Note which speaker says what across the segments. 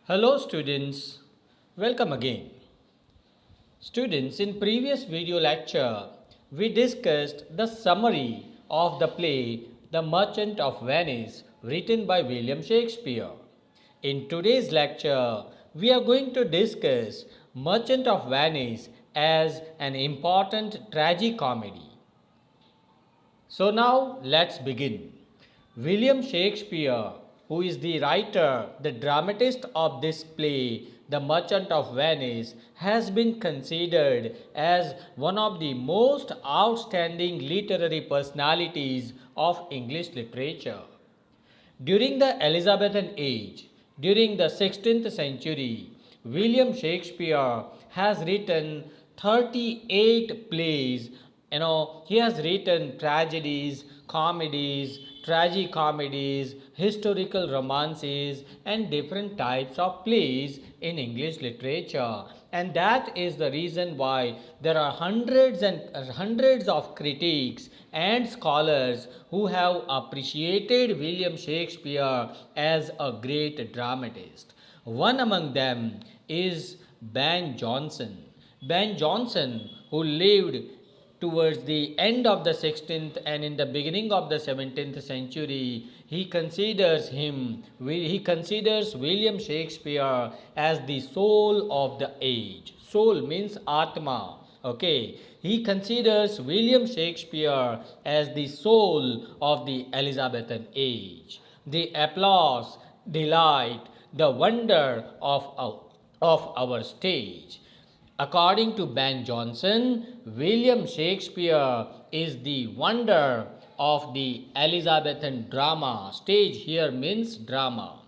Speaker 1: Hello students, welcome again. Students, in previous video lecture, we discussed the summary of the play The Merchant of Venice written by William Shakespeare. In today's lecture, we are going to discuss Merchant of Venice as an important tragicomedy. So now let's begin. William Shakespeare, who is the writer, the dramatist of this play, The Merchant of Venice, has been considered as one of the most outstanding literary personalities of English literature. During the Elizabethan age, during the 16th century, William Shakespeare has written 38 plays. He has written tragedies, comedies, tragicomedies, historical romances, and different types of plays in English literature. And that is the reason why there are hundreds and hundreds of critics and scholars who have appreciated William Shakespeare as a great dramatist. One among them is Ben Jonson. Ben Jonson, who lived towards the end of the 16th and in the beginning of the 17th century, he considers William Shakespeare as the soul of the age. Soul means Atma. Okay, he considers William Shakespeare as the soul of the Elizabethan age, the applause, delight, the wonder of our stage. According to Ben Jonson, William Shakespeare is the wonder of the Elizabethan drama. Stage here means drama.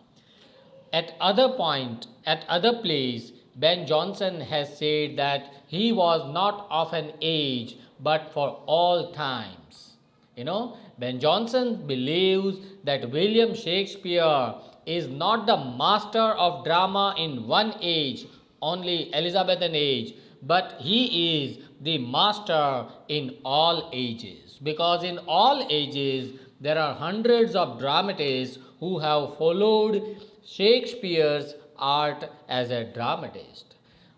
Speaker 1: At other place, Ben Jonson has said that he was not of an age but for all times. Ben Jonson believes that William Shakespeare is not the master of drama in one age, only Elizabethan age, but he is the master in all ages, because in all ages there are hundreds of dramatists who have followed Shakespeare's art as a dramatist.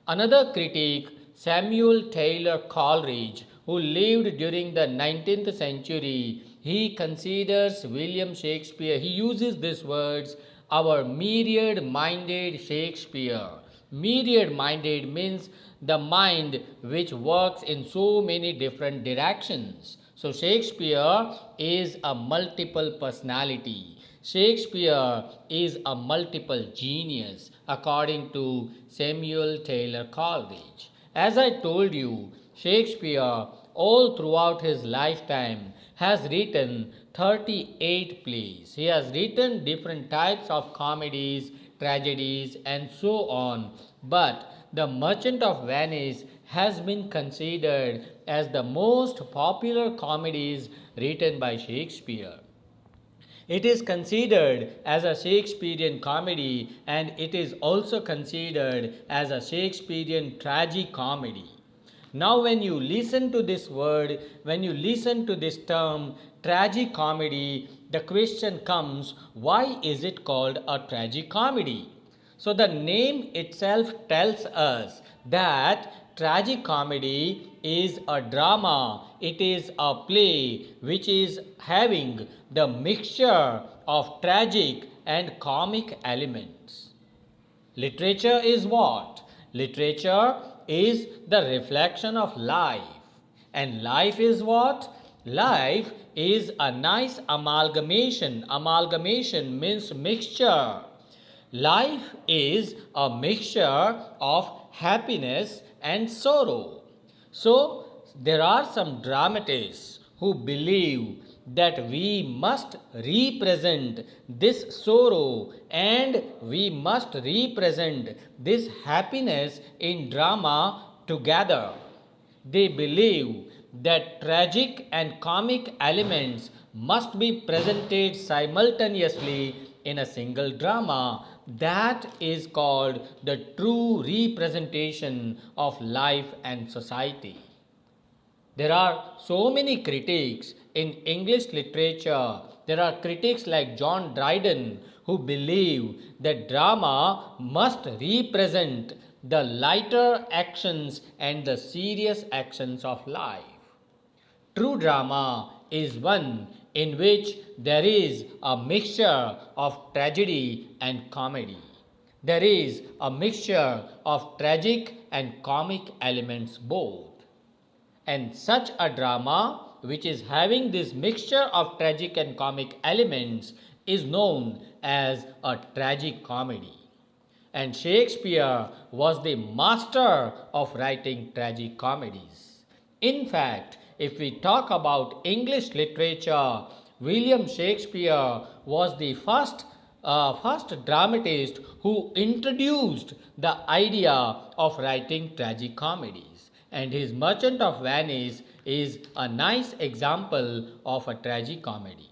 Speaker 1: Another critic, Samuel Taylor Coleridge, who lived during the 19th century, he considers William Shakespeare, he uses these words, our myriad-minded Shakespeare. Myriad-minded means the mind which works in so many different directions. So Shakespeare is a multiple personality. Shakespeare is a multiple genius, according to Samuel Taylor Coleridge. As I told you, Shakespeare, all throughout his lifetime, has written 38 plays. He has written different types of comedies, tragedies, and so on. But The Merchant of Venice has been considered as the most popular comedies written by Shakespeare. It is considered as a Shakespearean comedy, and it is also considered as a Shakespearean tragicomedy. Now when you listen to this word, when you listen to this term tragicomedy, the question comes, why is it called a tragicomedy? So the name itself tells us that tragicomedy is a drama, it is a play which is having the mixture of tragic and comic elements. Literature is what? Literature is the reflection of life. And life is what? Life is a nice amalgamation. Amalgamation means mixture. Life is a mixture of happiness and sorrow. So, there are some dramatists who believe that we must represent this sorrow and we must represent this happiness in drama together. They believe that tragic and comic elements must be presented simultaneously in a single drama. That is called the true representation of life and society. There are so many critics in English literature. There are critics like John Dryden who believe that drama must represent the lighter actions and the serious actions of life. True drama is one in which there is a mixture of tragedy and comedy. There is a mixture of tragic and comic elements both. And such a drama which is having this mixture of tragic and comic elements is known as a tragicomedy. And Shakespeare was the master of writing tragic comedies. In fact, if we talk about English literature, William Shakespeare was the first dramatist who introduced the idea of writing tragic comedies. And his Merchant of Venice is a nice example of a tragic comedy.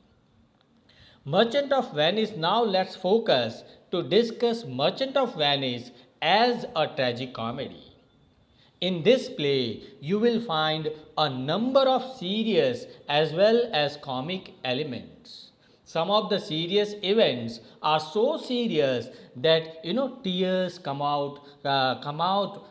Speaker 1: Merchant of Venice, now let's focus to discuss Merchant of Venice as a tragic comedy. In this play, you will find a number of serious as well as comic elements. Some of the serious events are so serious that tears come out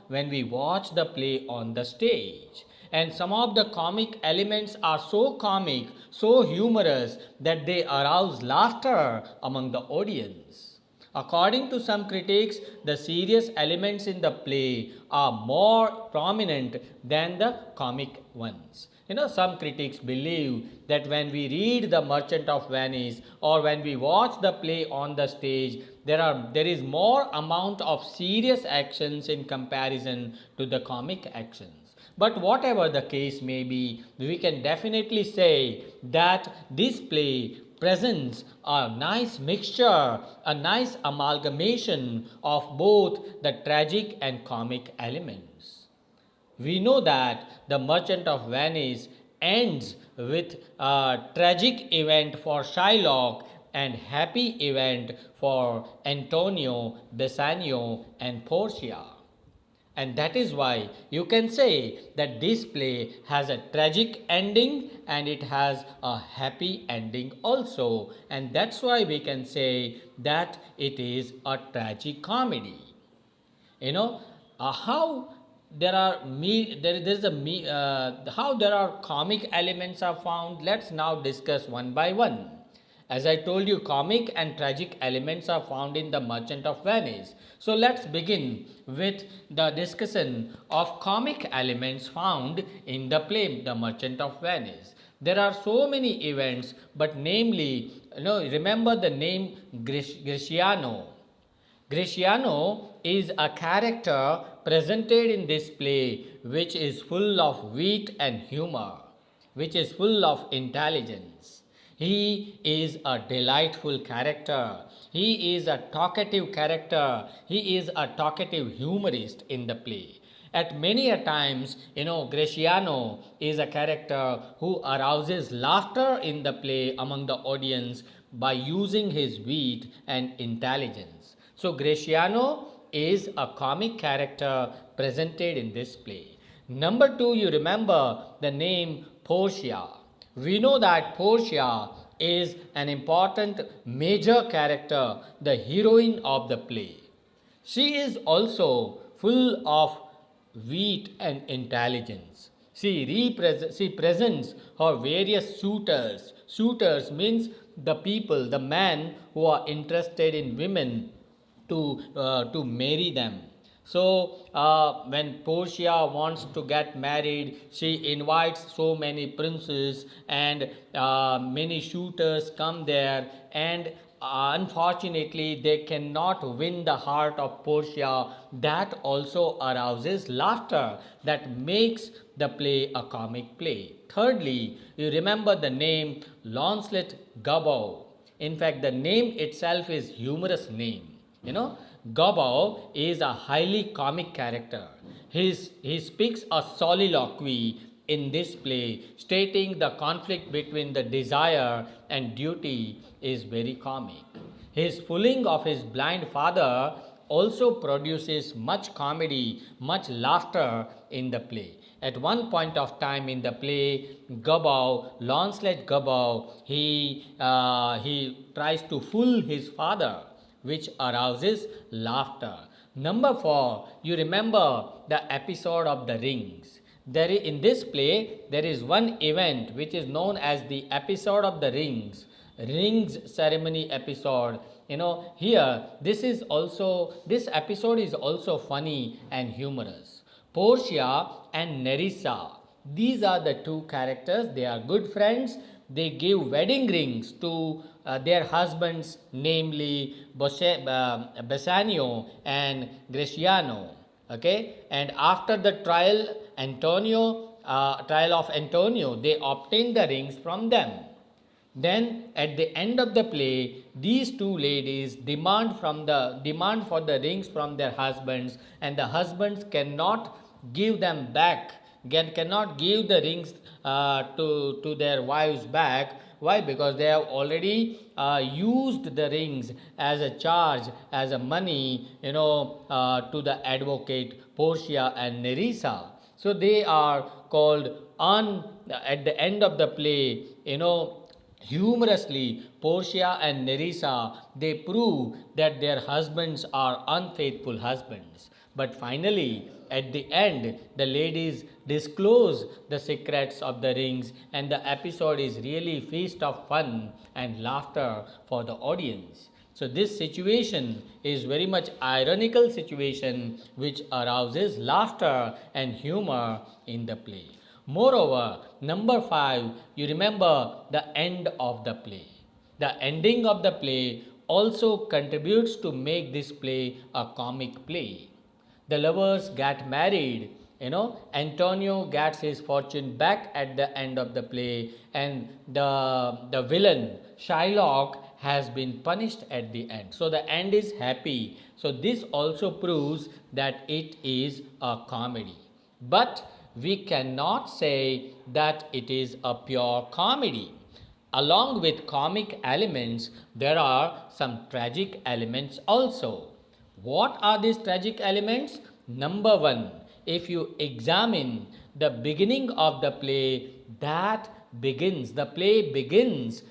Speaker 1: when we watch the play on the stage. And some of the comic elements are so comic, so humorous that they arouse laughter among the audience. According to some critics, the serious elements in the play are more prominent than the comic ones. Some critics believe that when we read The Merchant of Venice or when we watch the play on the stage, there is more amount of serious actions in comparison to the comic actions. But whatever the case may be, we can definitely say that this play presents a nice mixture, a nice amalgamation of both the tragic and comic elements. We know that The Merchant of Venice ends with a tragic event for Shylock and happy event for Antonio, Bassanio and Portia. And that is why you can say that this play has a tragic ending and it has a happy ending also. And that's why we can say that it is a tragic comedy. How there are how there are comic elements are found. Let's now discuss one by one. As I told you, comic and tragic elements are found in The Merchant of Venice. So let's begin with the discussion of comic elements found in the play The Merchant of Venice. There are so many events, but namely, remember the name Greciano. Greciano is a character presented in this play which is full of wit and humor, which is full of intelligence. He is a delightful character. He is a talkative character. He is a talkative humorist in the play. At many a times, Greciano is a character who arouses laughter in the play among the audience by using his wit and intelligence. So Greciano is a comic character presented in this play. Number 2, you remember the name Portia. We know that Portia is an important major character, the heroine of the play. She is also full of wit and intelligence. She presents her various suitors. Suitors means the people, the men who are interested in women to marry them. So when Portia wants to get married, she invites so many princes and many suitors come there, and unfortunately they cannot win the heart of Portia. That also arouses laughter, that makes the play a comic play. Thirdly, you remember the name Launcelot Gobbo. In fact, the name itself is humorous name. Gobbo is a highly comic character. He speaks a soliloquy in this play, stating the conflict between the desire and duty is very comic. His fooling of his blind father also produces much comedy, much laughter in the play. At one point of time in the play, Lancelot Gobbo, he tries to fool his father, which arouses laughter. Number 4, you remember the episode of the rings. In this play, there is one event which is known as the episode of the rings ceremony episode. Here this episode is also funny and humorous. Portia and Nerissa, these are the two characters. They are good friends. They give wedding rings to their husbands, namely Bassanio and Greciano. Okay, and after the trial of Antonio, they obtain the rings from them. Then at the end of the play, these two ladies demand for the rings from their husbands, and the husbands cannot give them back, cannot give the rings to their wives back. Why? Because they have already used the rings as a charge, as a money, to the advocate Portia and Nerissa. So they are called at the end of the play, humorously, Portia and Nerissa, they prove that their husbands are unfaithful husbands. But finally, at the end, the ladies disclose the secrets of the rings, and the episode is really feast of fun and laughter for the audience. So this situation is very much ironical situation which arouses laughter and humor in the play. Moreover, number 5, you remember the end of the play. The ending of the play also contributes to make this play a comic play. The lovers get married, Antonio gets his fortune back at the end of the play, and the villain Shylock has been punished at the end. So the end is happy. So this also proves that it is a comedy. But we cannot say that it is a pure comedy. Along with comic elements, there are some tragic elements also. What are these tragic elements? Number 1, if you examine the beginning of the play, the play begins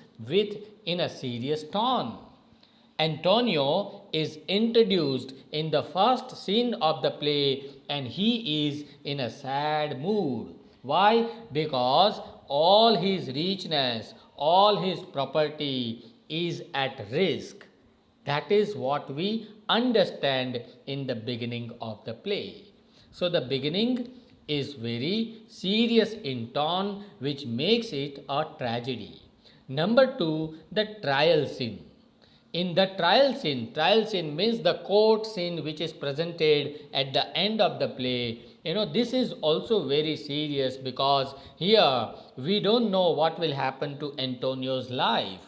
Speaker 1: in a serious tone. Antonio is introduced in the first scene of the play, and he is in a sad mood. Why? Because all his richness, all his property is at risk. That is what we understand in the beginning of the play. So the beginning is very serious in tone, which makes it a tragedy. Number 2, the trial scene. In the trial scene means the court scene which is presented at the end of the play. This is also very serious, because here we don't know what will happen to Antonio's life.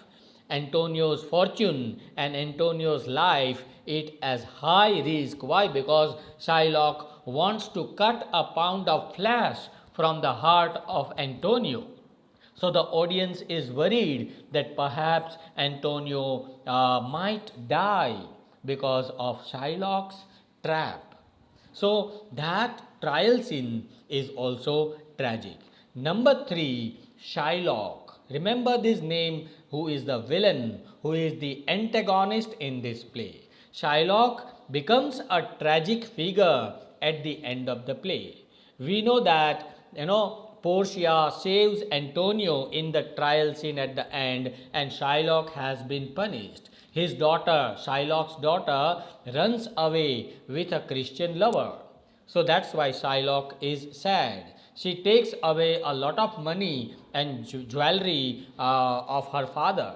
Speaker 1: Antonio's fortune and Antonio's life, it as high risk. Why? Because Shylock wants to cut a pound of flesh from the heart of Antonio. So the audience is worried that perhaps Antonio might die because of Shylock's trap. So that trial scene is also tragic. Number 3, Shylock. Remember this name, who is the villain, who is the antagonist in this play. Shylock becomes a tragic figure at the end of the play. We know that, Portia saves Antonio in the trial scene at the end, and Shylock has been punished. His daughter, Shylock's daughter, runs away with a Christian lover. So that's why Shylock is sad. She takes away a lot of money and jewelry of her father.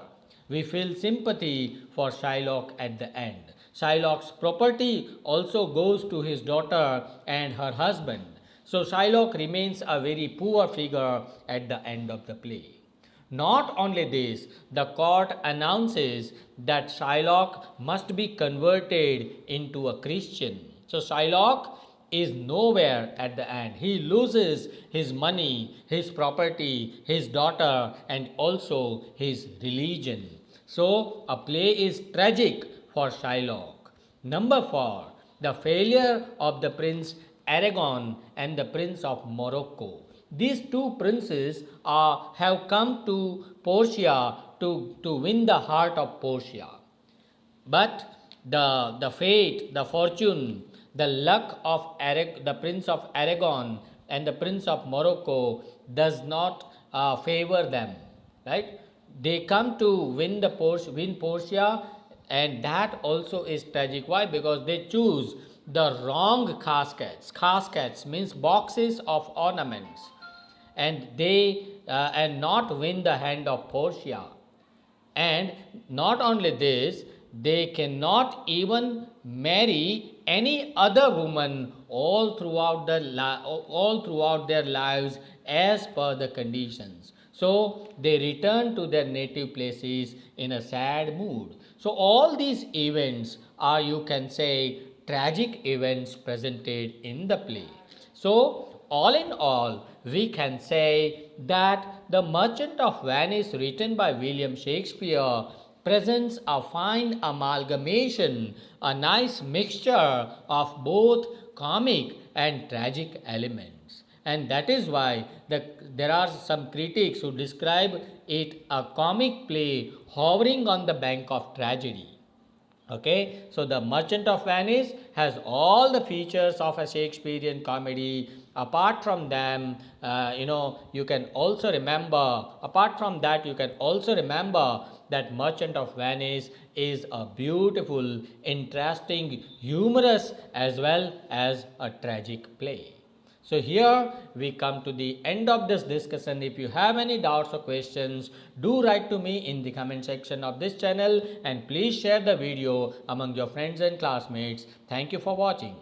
Speaker 1: We feel sympathy for Shylock at the end. Shylock's property also goes to his daughter and her husband. So Shylock remains a very poor figure at the end of the play. Not only this, the court announces that Shylock must be converted into a Christian. So Shylock is nowhere at the end. He loses his money, his property, his daughter, and also his religion. So a play is tragic for Shylock. Number 4, the failure of the Prince Aragon and the Prince of Morocco. These two princes have come to Portia to win the heart of Portia. But the fate, the fortune, the luck of the Prince of Aragon and the Prince of Morocco does not favor them, right? They come to win Portia, and that also is tragic. Why? Because they choose the wrong caskets. Caskets means boxes of ornaments, and and not win the hand of Portia. And not only this, they cannot even marry any other woman all throughout their lives as per the conditions. So they return to their native places in a sad mood. So all these events are, you can say, tragic events presented in the play. So all in all, we can say that The Merchant of Venice, written by William Shakespeare, presents a fine amalgamation, a nice mixture of both comic and tragic elements. And that is why there are some critics who describe it a comic play hovering on the bank of tragedy. Okay, so The Merchant of Venice has all the features of a Shakespearean comedy. Apart from them, you can also remember, apart from that, you can also remember that Merchant of Venice is a beautiful, interesting, humorous as well as a tragic play. So here we come to the end of this discussion. If you have any doubts or questions, do write to me in the comment section of this channel, and please share the video among your friends and classmates. Thank you for watching.